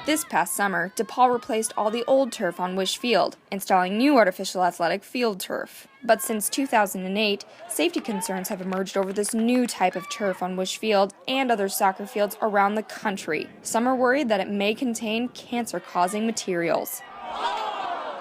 This past summer, DePaul replaced all the old turf on Wish Field, installing new artificial athletic field turf. But since 2008, safety concerns have emerged over this new type of turf on Wish Field and other soccer fields around the country. Some are worried that it may contain cancer-causing materials.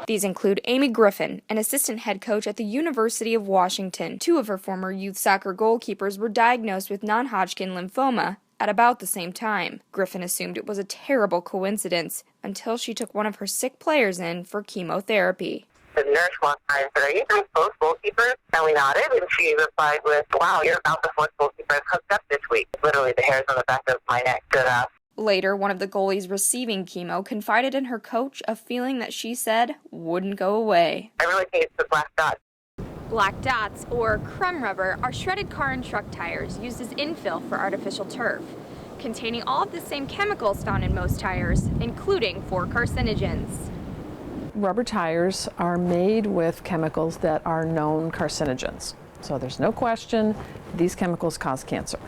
These include Amy Griffin, an assistant head coach at the University of Washington. Two of her former youth soccer goalkeepers were diagnosed with non-Hodgkin lymphoma at about the same time. Griffin assumed it was a terrible coincidence until she took one of her sick players in for chemotherapy. The nurse walked by and said, "Are you guys both goalkeepers?" And we nodded, and she replied with, "Wow, you're about the fourth goalkeeper I've hooked up this week." Literally, the hairs on the back of my neck stood up. Later, one of the goalies receiving chemo confided in her coach a feeling that she said wouldn't go away. I really think it's the black dots. Black dots, or crumb rubber, are shredded car and truck tires used as infill for artificial turf, containing all of the same chemicals found in most tires, including 4 carcinogens. Rubber tires are made with chemicals that are known carcinogens. So there's no question these chemicals cause cancer.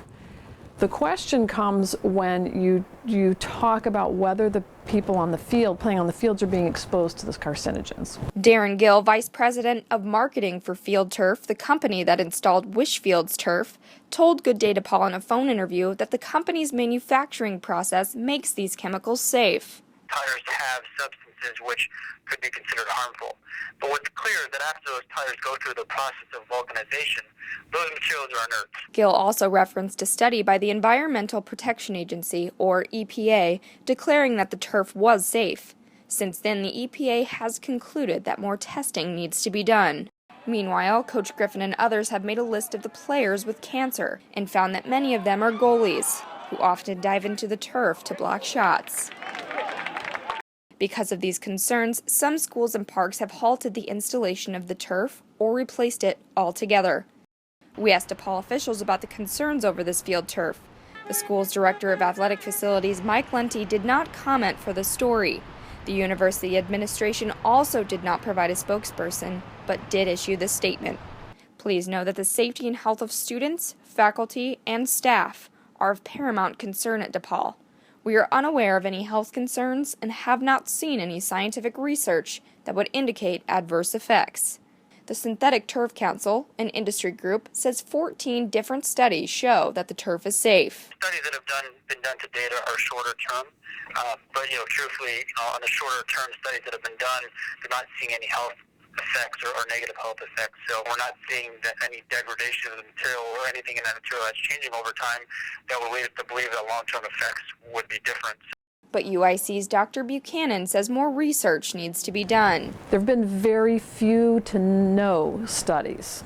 The question comes when you talk about whether the people on the field, playing on the fields, are being exposed to those carcinogens. Darren Gill, Vice President of Marketing for Field Turf, the company that installed Wish Field's turf, told Good Day DePaul in a phone interview that the company's manufacturing process makes these chemicals safe. Tires have substances which could be considered harmful. But what's clear is that after those tires go through the process of vulcanization, those materials are inert. Gill also referenced a study by the Environmental Protection Agency, or EPA, declaring that the turf was safe. Since then, the EPA has concluded that more testing needs to be done. Meanwhile, Coach Griffin and others have made a list of the players with cancer and found that many of them are goalies, who often dive into the turf to block shots. Because of these concerns, some schools and parks have halted the installation of the turf or replaced it altogether. We asked DePaul officials about the concerns over this field turf. The school's director of athletic facilities, Mike Lenti, did not comment for the story. The university administration also did not provide a spokesperson, but did issue this statement. Please know that the safety and health of students, faculty, and staff are of paramount concern at DePaul. We are unaware of any health concerns and have not seen any scientific research that would indicate adverse effects. The Synthetic Turf Council, an industry group, says 14 different studies show that the turf is safe. Studies that have been done to date are shorter term, but truthfully, on the shorter term studies that have been done, they're not seeing any health effects or negative health effects. So we're not seeing that any degradation of the material or anything in that material that's changing over time that would lead us to believe that long-term effects would be different. But UIC's Dr. Buchanan says more research needs to be done. There have been very few to no studies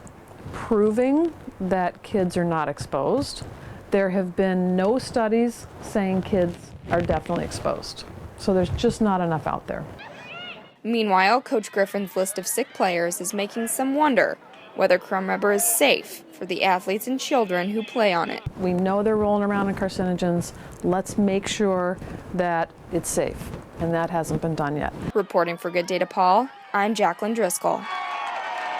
proving that kids are not exposed. There have been no studies saying kids are definitely exposed. So there's just not enough out there. Meanwhile, Coach Griffin's list of sick players is making some wonder whether crumb rubber is safe for the athletes and children who play on it. We know they're rolling around in carcinogens. Let's make sure that it's safe, and that hasn't been done yet. Reporting for Good Day DePaul, I'm Jaclyn Driscoll.